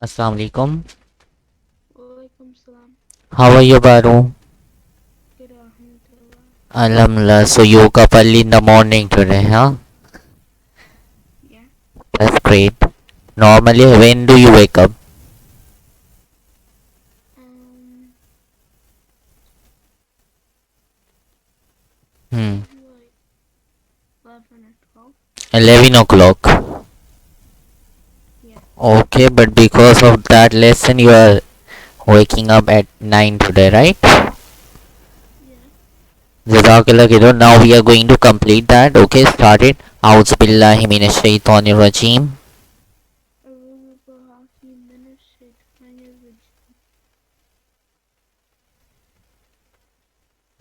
Assalamu alaikum. Walaikum salam. How are you, Baru? Good Alhamdulillah. Alhamdulillah. So you woke up early in the morning today, huh? Yeah. That's great. Normally, when do you wake up? Um, Hmm. maybe like 11 or 12. 11 o'clock. Yeah. Okay, but because of that lesson, you are waking up at 9 today, right? Yeah. Jazakallah kiddo. Now we are going to complete that. Okay, start it. A'udhu billahi minash shaitanir rajim. أعوذ بالله من الشيطان الرجيم.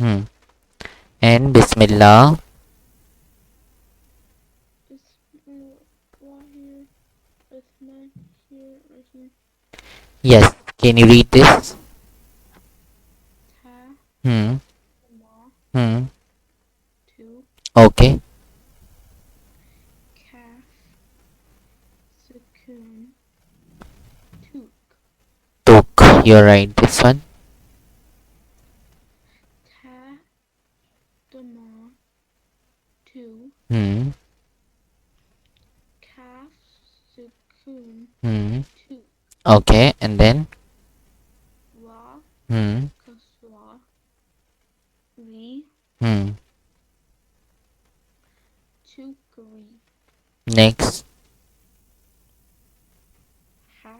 Hmm. And Bismillah. بسم الله الرحمن الرحيم. Yes. Can you read this? Ta, Hmm. ma, Hmm. tu, Okay. kaf, sukun, tuk. Took. You're right. This one. Ta, dama, tu, Hmm. kaf, sukun, Hmm. tuk. Okay. And then. Wa, Hmm. kaswa, ri, Hmm. tukri. Next. Ha,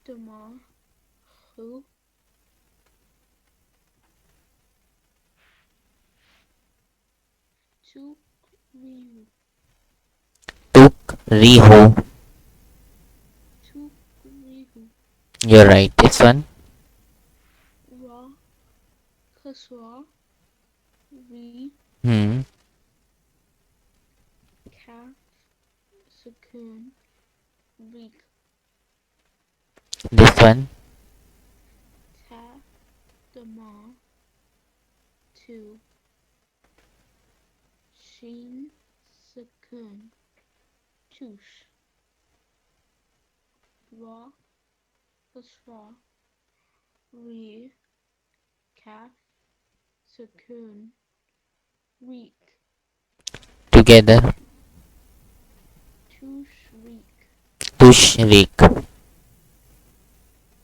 dama, hu, tukriu. Took. Riho. Tukrihu. You're right. This one. Ra, kaswa, ri, Hmm. kaf, sukun, rik. This one. Ta, dama, tu, shin, sukun, tush. Ra, kasra, ri, kaf, sukun, rik. Together. Tushrik. Tushrik.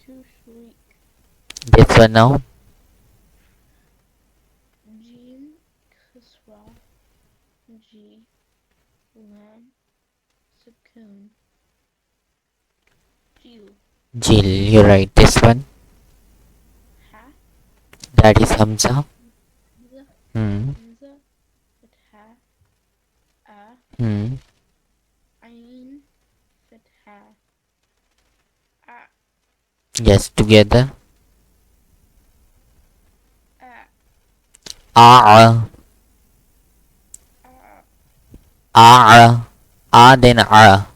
Tushrik. This one now. Jim, kasra, ji, lam, sukun, jil. Jil. You're right. This one. Ha, That is Hamza. hamza, Hmm. hamza, fatha, a, Hmm. ain, fatha, a, Yes. Together. a, A. a, A. A. Then A.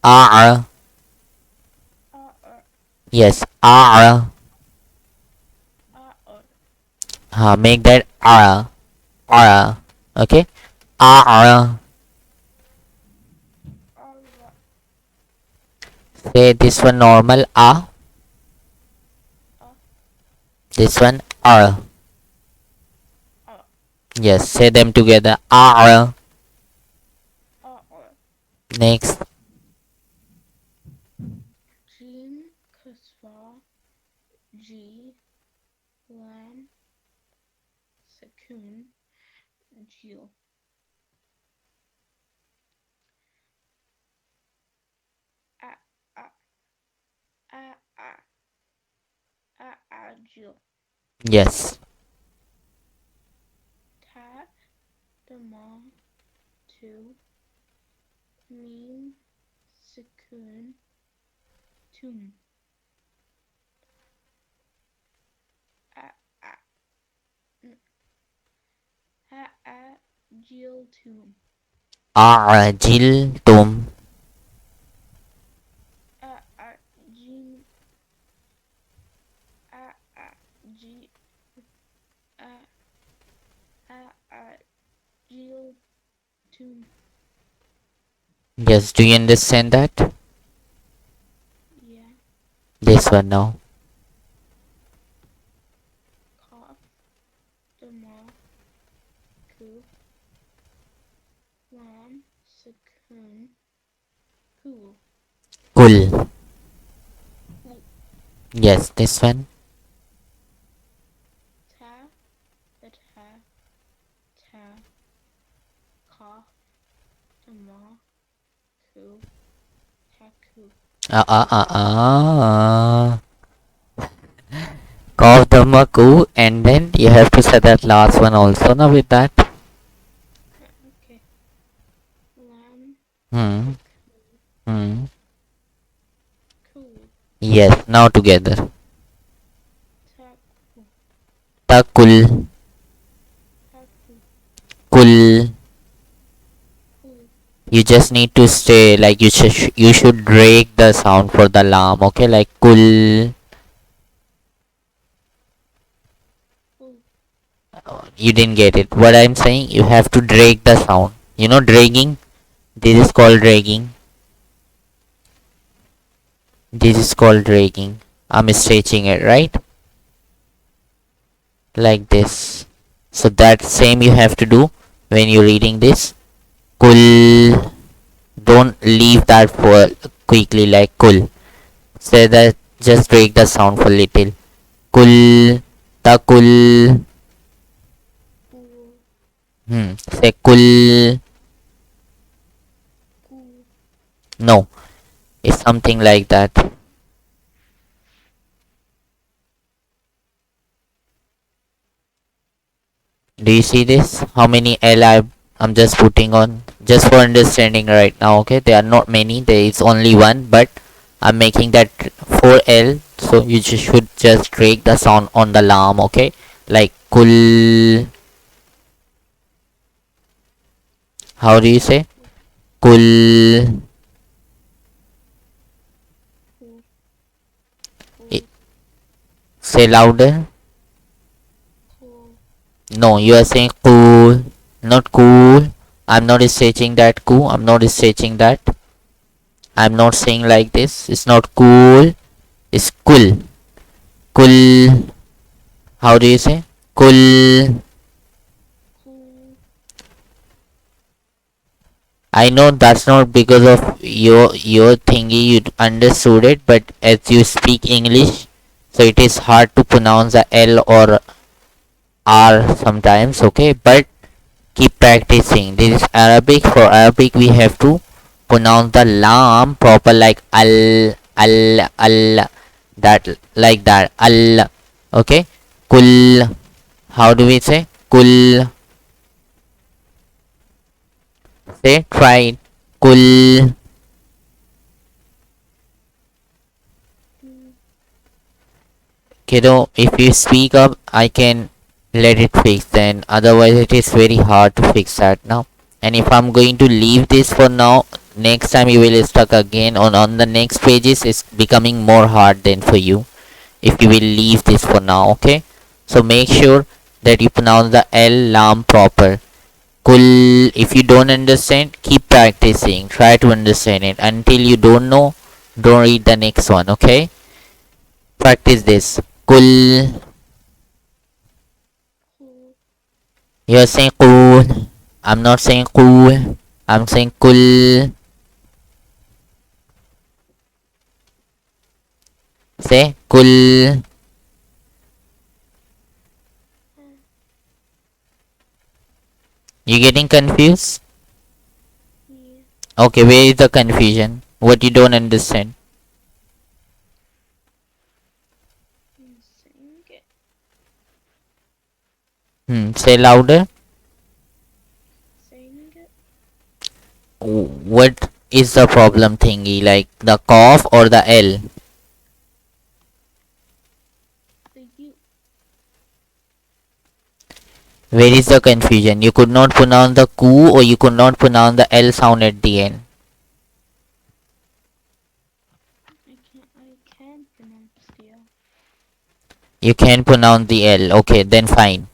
A. a, Yes. A. a, Make that A. A. Okay. A. ara, Say this one normal. A. a, This one. A. a, Yes. Say them together. A. a, Next. jim, kasra, ji, lam, sukun, jil. A, a, a, jil. Yes. Ta, dama, tu, mim, sukun, tum. A, a, n- a, jil, tum. A'jiltum. A, jim, a, ji, a, jil, tum. Yes. Do you understand that? This one now. Cough. Dama. Ku. Lam. Sukun. Cool. Kul. Cool. Yes, this one. Ta. Ta. Ta. Cough. Dama. Ku. Taku. Ah ah ah ah. Cough the maku, and then you have to say that last one also now with that. Okay. Lam. Hmm. Hmm. Cool. Yes, now together. Taku. Takul. Taku. Kul. Cool. You just need to stay like you should break the sound for the lam, okay? Like kul. Cool. You didn't get it. What I'm saying, you have to drag the sound. You know, dragging. This is called dragging. This is called dragging. I'm stretching it, right? Like this. So that same you have to do when you're reading this. Kul. Don't leave that for quickly like kul. Say that just break the sound for little. Kul. Takul. Cool. Say kul. Cool. No. It's something like that. Do you see this? How many I'm just putting on just for understanding right now, okay? There are not many, there is only one, but I'm making that 4L, so you should just break the sound on the lam, okay? Like kul. How do you say? Kul. Cool. I- Say louder. Cool. No, you are saying cool, not cool. I'm not stretching that cool. I'm not stretching that. I'm not saying like this. It's not cool. It's cool. Cool. How do you say? Cool. Cool. I know that's not because of your thingy. You understood it, but as you speak English, so it is hard to pronounce the L or R sometimes. Okay, but keep practicing. This is Arabic. For Arabic, we have to pronounce the lam proper, like al, that, like that, al. Okay, kul. How do we say? Kul. Say, try it. Kul. Cool. Kiddo, if you speak up, I can let it fix then. Otherwise, it is very hard to fix that now. And if I'm going to leave this for now, next time you will stuck again on the next pages. It's becoming more hard then for you if you will leave this for now, okay? So make sure that you pronounce the L lam proper. Kul. If you don't understand, keep practicing. Try to understand it. Until you don't know, don't read the next one, okay? Practice this. Kul. Cool. You're saying cool. I'm not saying cool. I'm saying kul. Say kul. You getting confused? Yeah. Okay, where is the confusion? What you don't understand? Sing it. Say louder. Sing it. What is the problem thingy? Like the cough or the L? The U. Where is the confusion? You could not pronounce the ku or you could not pronounce the L sound at the end. I can pronounce the L. You can pronounce the L. Okay, then fine.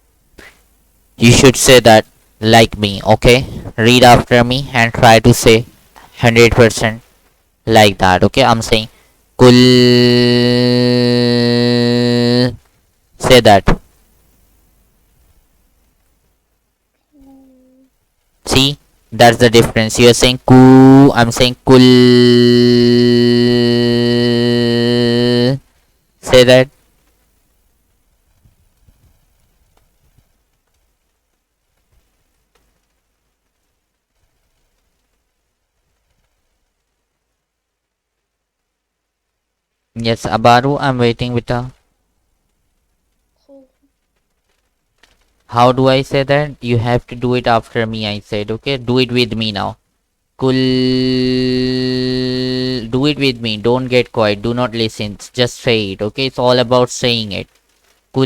You should say that like me, okay? Read after me and try to say 100% like that, okay? I'm saying Kul. Say that. Ku. See, that's the difference. You are saying ku. I'm saying kul. Say that. Yes, Abaru, I'm waiting with a. Ku. How do I say that? You have to do it after me, I said. Okay, do it with me now. Kul. Do it with me. Don't get quiet. Do not listen. Just say it. Okay, it's all about saying it. Kul.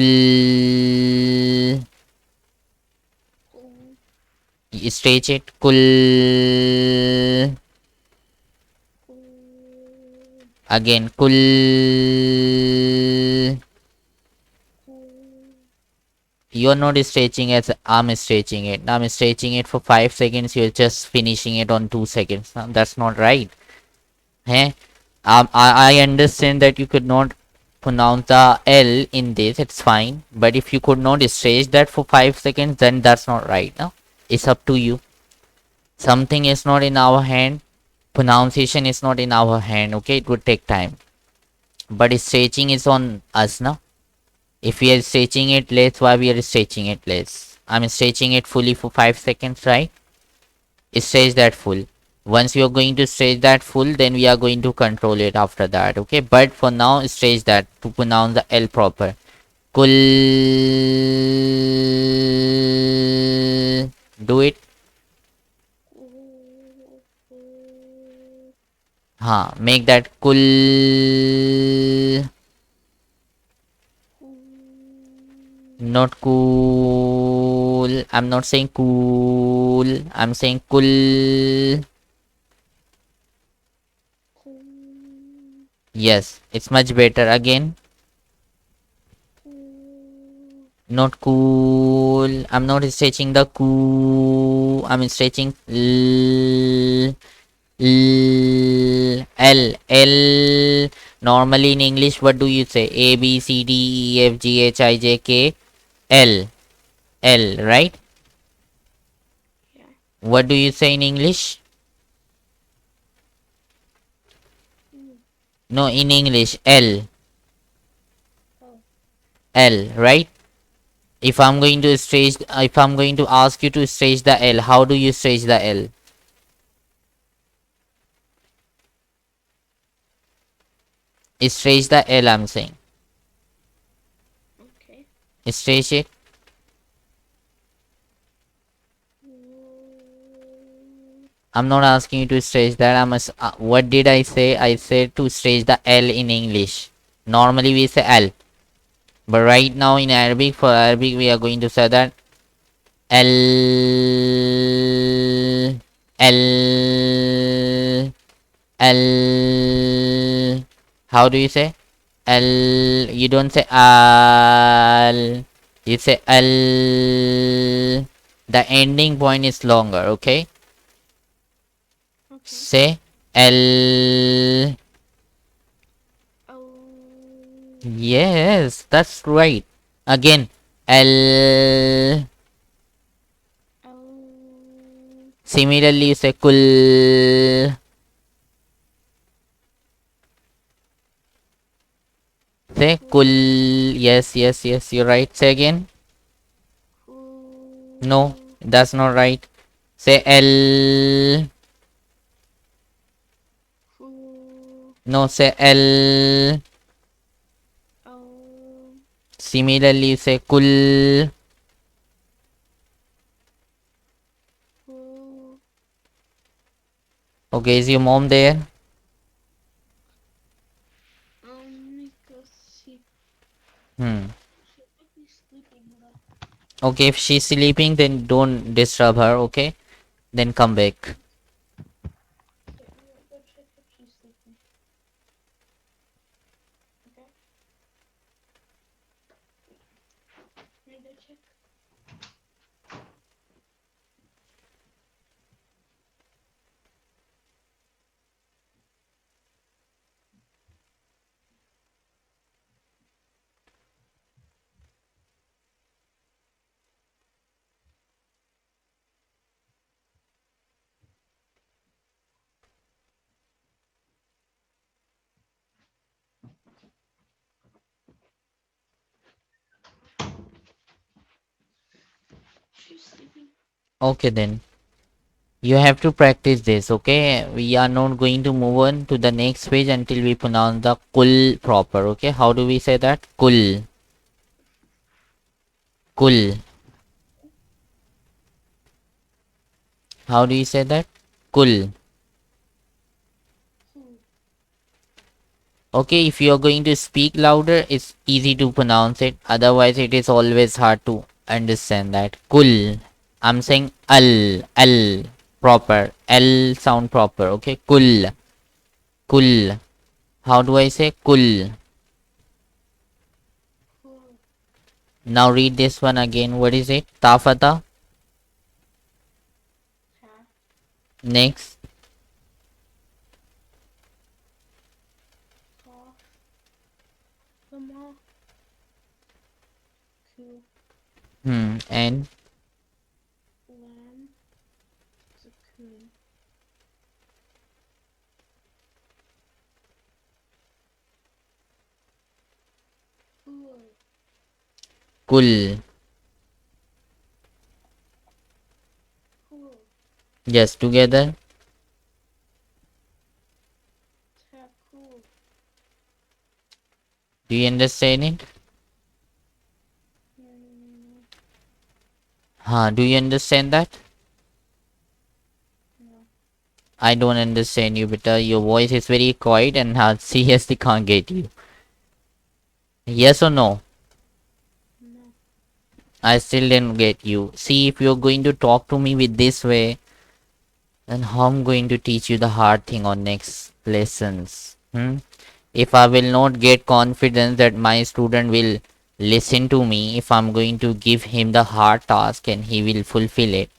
Ku. Stage it. Kul. Ku. Again. Kul. Ku. You're not stretching as I'm stretching it. I'm stretching it for 5 seconds. You're just finishing it on 2 seconds. That's not right. Hey, I understand that you could not pronounce the L in this. It's fine. But if you could not stretch that for 5 seconds, then that's not right. No? It's up to you. Something is not in our hand. Pronunciation is not in our hand. Okay, it would take time. But stretching is on us now. If we are stretching it less, why we are stretching it less? I'm stretching it fully for 5 seconds, right? Stretch that full. Once you are going to stretch that full, then we are going to control it after that. Okay, but for now, stretch that to pronounce the L proper. Kul. Do it. Ku. Ku. Ha. Make that kul. Ku. Not cool. I'm not saying cool. I'm saying kul. Ku. Yes, it's much better. Again, Ku. not cool. I'm not stretching the cool. I'm stretching L. Normally in English, what do you say? A B C D E F G H I J K L. L, right? Yeah. What do you say in English? Mm. No, in English, L. Oh. L, right? If I'm going to ask you to stretch the L, how do you stretch the L? Stretch the L, I'm saying. Okay. Stretch it. Ku. I'm not asking you to stretch that. What did I say? I said to stretch the L in English. Normally we say L, but right now in Arabic, for Arabic, we are going to say that L, L, L. How do you say? L. You don't say Al. You say L. The ending point is longer, okay? Okay. Say L. Oh. Yes, that's right. Again, L. Oh. Similarly, you say Kul. Say Kul. Ku. Yes, yes, yes, you're right. Say again. No, Ku. that's not right. Say L. Ku. No, say L. Oh. Similarly, you say Kul. Ku. Okay, is your mom there? Because Hmm. she might be sleeping though. Okay, if she's sleeping, then don't disturb her, okay? Then come back. Okay, I'm gonna go check if she's sleeping. Okay? Let me go check. Okay then. You have to practice this, okay? We are not going to move on to the next page until we pronounce the kul proper, okay? How do we say that? Kul. Kul. How do you say that? Kul. Cool. Okay, if you are going to speak louder, it's easy to pronounce it. Otherwise, it is always hard to understand that. Kul. I'm saying al proper. L sound proper. Okay, kul. Kul. How do I say kul? Cool. Now read this one again. What is it? Tafata. Ta. Next. Cough. Lama. Cool. And Lamb. Cocoon. Cool. kul. Cool. Just together. Ta. Cool. Do you understand it? No. Do you understand that? No. I don't understand you, beta. Your voice is very quiet and I seriously can't get you. Yes or no? No. I still didn't get you. See, if you're going to talk to me with this way, then how I'm going to teach you the hard thing on next lessons? If I will not get confidence that my student will listen to me, if I'm going to give him the hard task and he will fulfill it,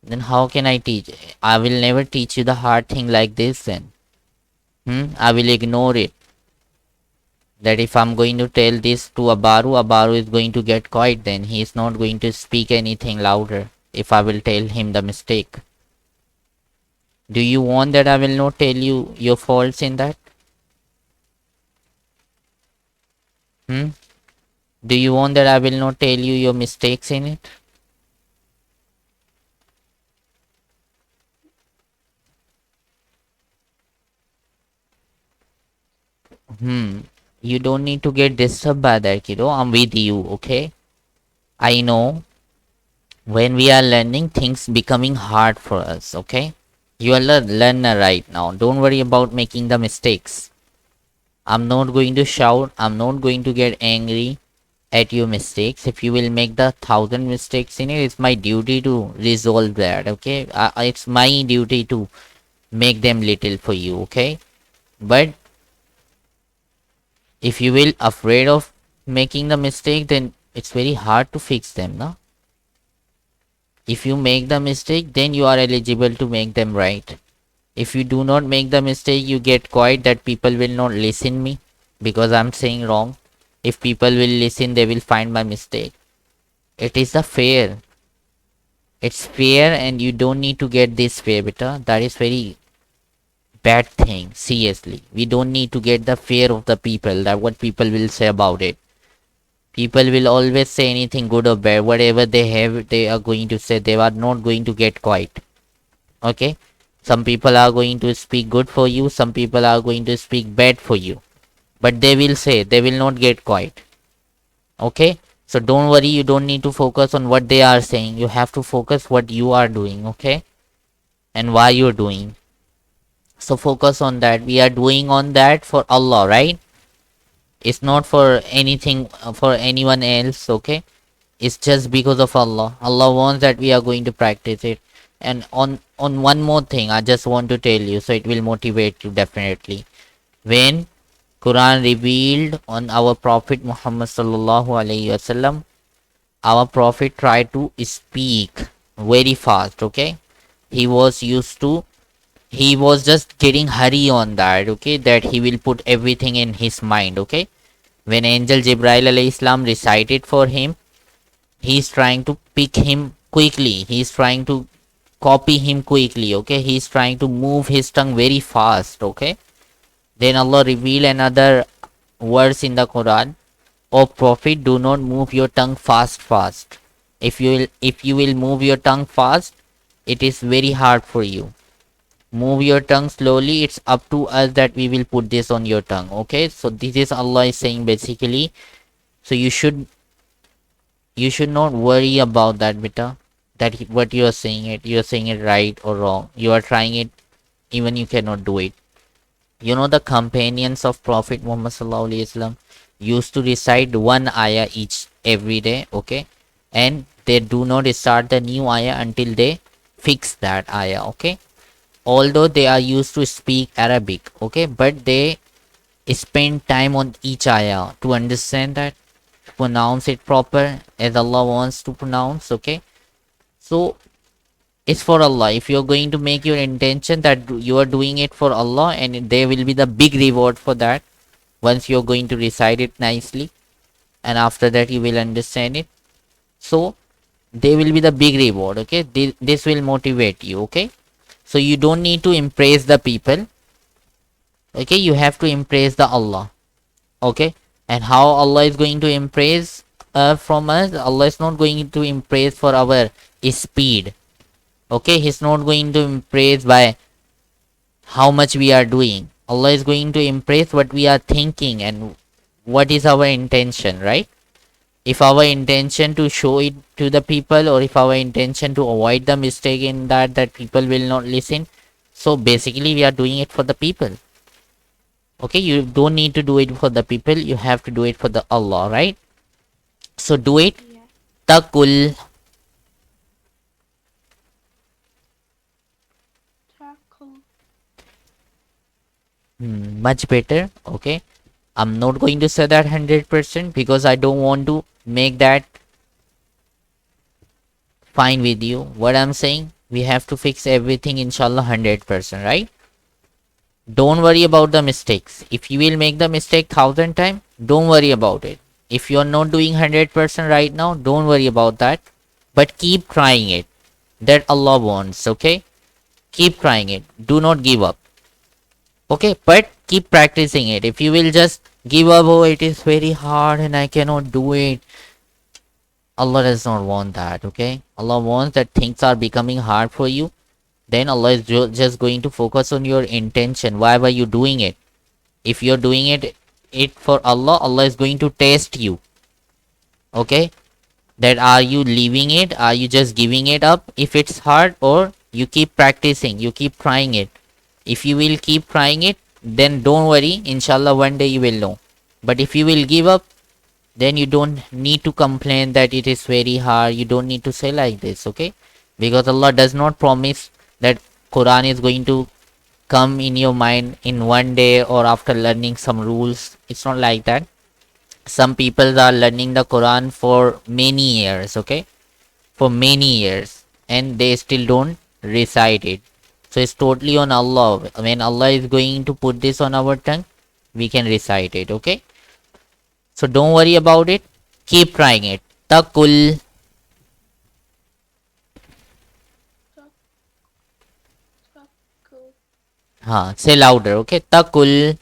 then how can I teach? I will never teach you the hard thing like this then. I will ignore it. That if I'm going to tell this to Abaaro, Abaaro is going to get quiet then. He is not going to speak anything louder if I will tell him the mistake. Do you want that I will not tell you your faults in that? Hmm? Do you want that I will not tell you your mistakes in it? You don't need to get disturbed by that, kiddo. I'm with you, okay? I know when we are learning, things becoming hard for us, okay? You are a learner right now. Don't worry about making the mistakes. I'm not going to shout. I'm not going to get angry at your mistakes. If you will make the 1,000 mistakes in it, it's my duty to resolve that, okay? It's my duty to make them little for you, okay? But if you will afraid of making the mistake, then it's very hard to fix them, no? If you make the mistake, then you are eligible to make them right. If you do not make the mistake, you get quiet that people will not listen me because I'm saying wrong. If people will listen, they will find my mistake. It is a fair. It's fair and you don't need to get this fair, beta. That is very bad thing. Seriously. We don't need to get the fear of the people, that what people will say about it. People will always say anything good or bad. Whatever they have, they are going to say. They are not going to get quiet. Okay? Some people are going to speak good for you. Some people are going to speak bad for you. But they will say, they will not get quiet. Okay? So don't worry. You don't need to focus on what they are saying. You have to focus what you are doing. Okay? And why you're doing. So focus on that. We are doing on that for Allah, right? It's not for anything, for anyone else. Okay? It's just because of Allah. Allah wants that we are going to practice it. And on one more thing, I just want to tell you, so it will motivate you definitely. When Quran revealed on our Prophet Muhammad sallallahu alaihi wasallam, our Prophet tried to speak very fast. Okay, he was used to. He was just getting hurry on that. Okay, that he will put everything in his mind. Okay, when Angel Jibril alayhi salam recited for him, he's trying to pick him quickly, he's trying to copy him quickly, okay, he's trying to move his tongue very fast, okay. Then Allah reveal another verse in the Quran, O Prophet, do not move your tongue fast. If you will move your tongue fast, it is very hard for you. Move your tongue slowly. It's up to us that we will put this on your tongue. Okay, so this is Allah is saying basically. So you should not worry about that, beta. What you are saying you're saying it right or wrong. You are trying it, even you cannot do it. The companions of Prophet Muhammad Sallallahu Alaihi Wasallam used to recite one ayah each every day, okay? And they do not start the new ayah until they fix that ayah, okay? Although they are used to speak Arabic, okay? But they spend time on each ayah to understand that, pronounce it proper as Allah wants to pronounce, okay? So it's for Allah. If you're going to make your intention that you are doing it for Allah, and there will be the big reward for that once you're going to recite it nicely, and after that you will understand it. So there will be the big reward, okay? This will motivate you, okay? So you don't need to impress the people, okay? You have to impress the Allah, okay? And how Allah is going to impress from us? Allah is not going to impress for our speed, okay? He's not going to impress by how much we are doing. Allah is going to impress what we are thinking and what is our intention, right? If our intention to show it to the people, or if our intention to avoid the mistake in that people will not listen, so basically we are doing it for the people. Okay, you don't need to do it for the people, you have to do it for the Allah, right? So do it. Yeah. Takul. Tackle. Much better. Okay, I'm not going to say that 100% because I don't want to make that fine with you. What I'm saying, we have to fix everything inshallah 100%, right? Don't worry about the mistakes. If you will make the mistake 1,000 times, don't worry about it. If you're not doing 100% right now, don't worry about that. But keep trying it. That Allah wants, okay? Keep trying it. Do not give up. Okay? But keep practicing it. If you will just give up, oh, it is very hard and I cannot do it. Allah does not want that, okay? Allah wants that things are becoming hard for you. Then Allah is just going to focus on your intention. Why were you doing it? If you're doing it for Allah, Allah is going to test you, okay? That are you leaving it, are you just giving it up if it's hard, or you keep practicing, you keep trying it. If you will keep trying it, then don't worry, inshallah one day you will know. But if you will give up, then you don't need to complain that it is very hard. You don't need to say like this, okay? Because Allah does not promise that Quran is going to come in your mind in one day or after learning some rules. It's not like that. Some people are learning the Quran for many years, okay? For many years, and they still don't recite it. So it's totally on Allah. When Allah is going to put this on our tongue, we can recite it, okay? So don't worry about it. Keep trying it. Takul. Tuck. Tackle. Say louder, okay? Takul.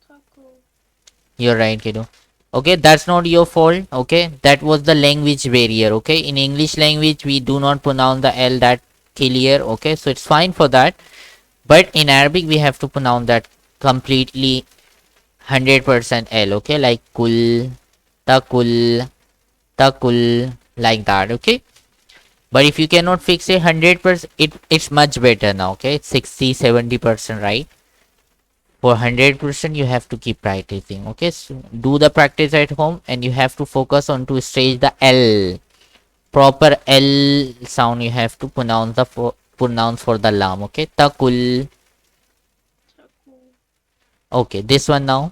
Tackle. You're right, kiddo. Okay, that's not your fault. Okay, that was the language barrier. Okay, in English language, we do not pronounce the L that clear. Okay, so it's fine for that. But in Arabic, we have to pronounce that completely 100% L. Okay, like kul, takul, takul, like that. Okay, but if you cannot fix it 100%, it's much better now. Okay, it's 60-70%, right? For 100% you have to keep practicing, okay? So do the practice at home, and you have to focus on to stage the L, proper L sound you have to pronounce for the lam, okay? Takul. Tackle. Okay, this one now.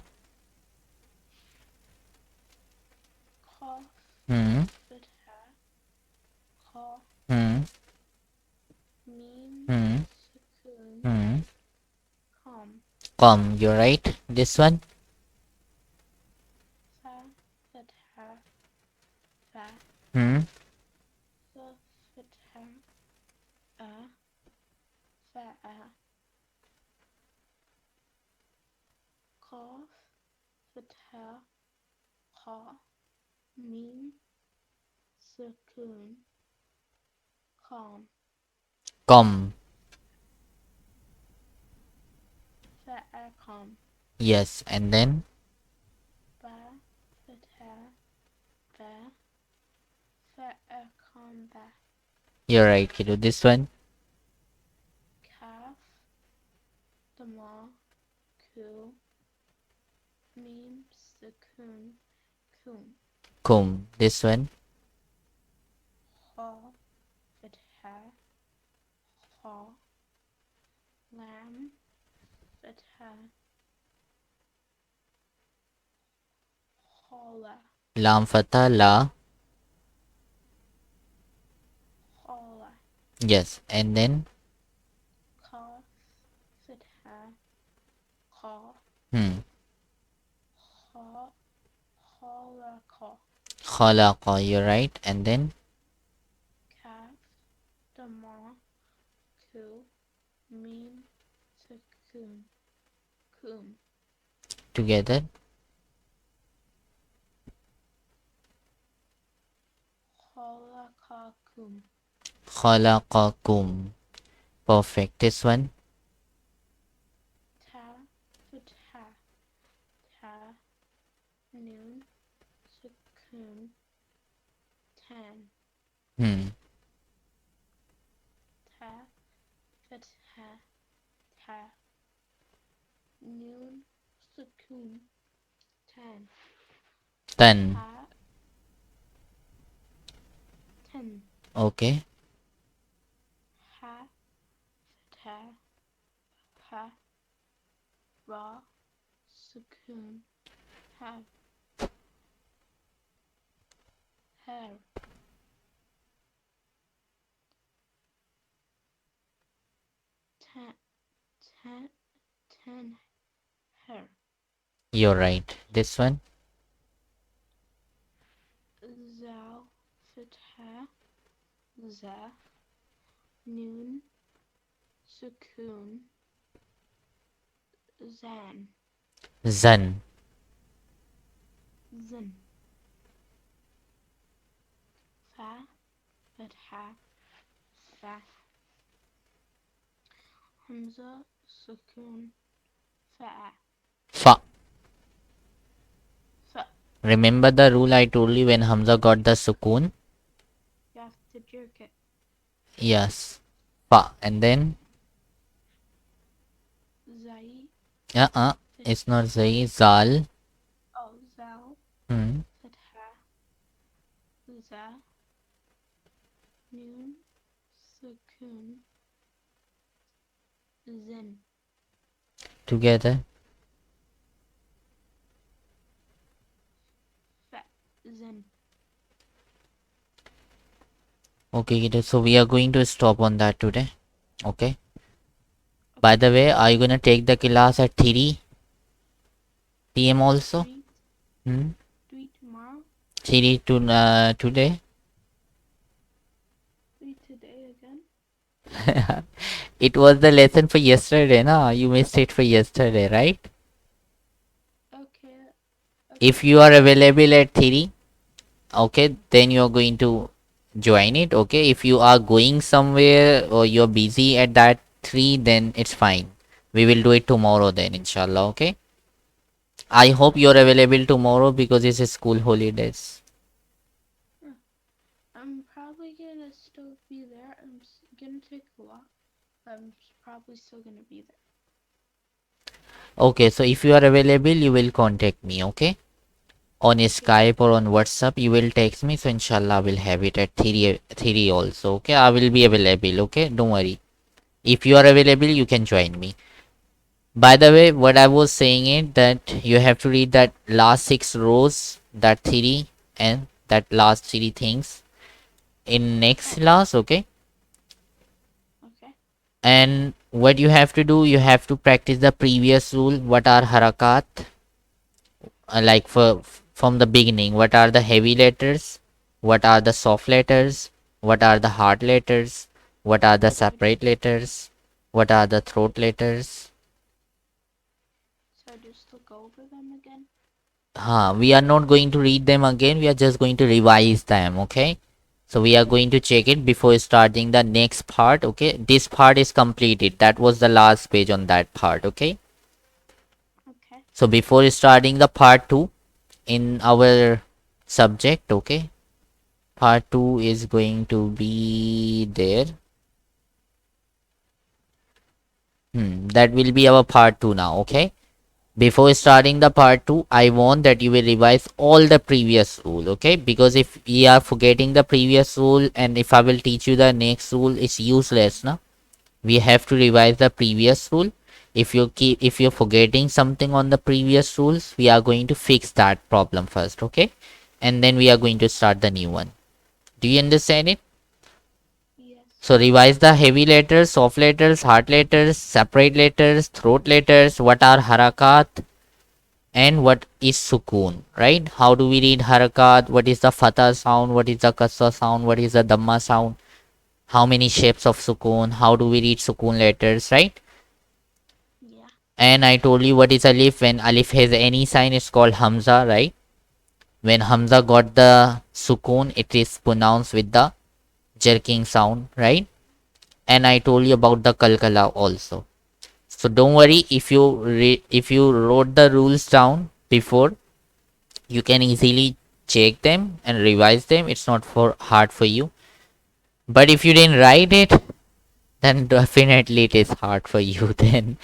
Cough. Hmm. Fatha. Cough. Hmm. Meme. Hmm. Sukun. Hmm. Com. Come, you're right. This one. Fa. Fatha. Fa. Hmm. Fa. Fatha. A. Fa. A. Cough. Fatha. Ca. Meme. Sukoon. Calm. Com. Fa'a calm. Yes, and then Ba. Fatha. Ba. Fa'a calm ba. you're right, kiddo. This one. Kaf. Dama. Ku. Mim. Sukoon. Kum. Kum. This one. Ha. Fatha. Ha. Lam. Fatha. Hala. Lam fatha la. Hala. Yes, and then Kaf. Fatha. Ka. hmm. Ha. Hala. Ka. Khalaqa. You're right, and then Kaf. Dama. Ku. Mim. Sukoon. Kum. together. Khalaqakum. Khalaqakum. Perfect. This one. Ta. Fatha. Ta. Noon. Sukoon. Tan. Hmm. Ta. Fatha. Ta. Noon. Sukoon. Tan. Tan. Ta. Ten. Okay. Ha. Fatha. Ha. Ra. Sukoon. Have. Hair. Ten. Ten. Ten. Hair. You're right. This one. Zal. Fatha. Za. Noon. Sukoon. Zan. Zan. Zin. Fa. Fatha. Fa. Hamza. Sukoon. Fa. Fa. Fa. Remember the rule I told you when Hamza got the sukoon? You have to jerk it. Yes. Fa. And then Zai. it's not Zai. Zal. Oh, Zal. Hmm. Fatha. Za. Noon. Sukoon. Zin. Together. Fa. Zin. Okay, kiddo. So we are going to stop on that today. Okay. By the way, are you gonna take the class at 3 p.m. also? Three. Hmm. 3 tomorrow. 3 to today. 3 today again. It was the lesson for yesterday, na? You missed it for yesterday, right? Okay. If you are available at 3, okay, then you are going to join it. Okay, if you are going somewhere or you're busy at that 3, then it's fine. We will do it tomorrow then, inshallah. Okay. I hope you're available tomorrow because it's a school holidays. I'm probably gonna still be there. I'm gonna take a walk. I'm probably still gonna be there. Okay, so if you are available, you will contact me. Okay, on Skype or on WhatsApp, you will text me. So inshallah, I will have it at 3 also. Okay, I will be available. Okay, don't worry. If you are available, you can join me. By the way, what I was saying is that you have to read that last 6 rows, that theory, and that last 3 things in next class, okay? Okay. And what you have to do, you have to practice the previous rule. What are harakat? Like from the beginning, what are the heavy letters? What are the soft letters? What are the hard letters? What are the separate letters? What are the throat letters? So just look over them again. We are not going to read them again. We are just going to revise them. Okay. So we are going to check it before starting the next part. Okay, this part is completed. That was the last page on that part. Okay, Okay. so before starting the part 2 in our subject, okay, part 2 is going to be there. That will be our part 2 now. Okay, before starting the part 2, I want that you will revise all the previous rule. Okay, because if we are forgetting the previous rule and if I will teach you the next rule, it's useless now. We have to revise the previous rule. If you're forgetting something on the previous rules, we are going to fix that problem first. Okay, and then we are going to start the new one. Do you understand it? Yes. So revise the heavy letters, soft letters, hard letters, separate letters, throat letters, what are harakat and what is sukoon, right? How do we read harakat? What is the fatha sound? What is the kasra sound? What is the dhamma sound? How many shapes of sukoon? How do we read sukoon letters, right? Yeah. And I told you what is alif. When alif has any sign, it's called hamza, right? When hamza got the sukoon, it is pronounced with the jerking sound, right? And I told you about the kalkala also. So don't worry if you wrote the rules down before, you can easily check them and revise them. It's not for hard for you. But if you didn't write it, then definitely it is hard for you. Then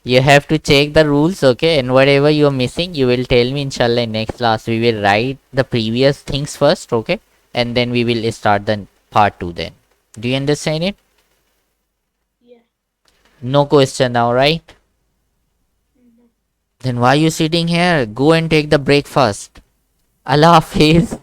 you have to check the rules, okay? And whatever you are missing, you will tell me. Inshallah, in next class we will write the previous things first, okay? And then we will start the part 2 then. Do you understand it? Yeah. No question now, right? No. Then why are you sitting here? Go and take the breakfast. Allah Hafiz.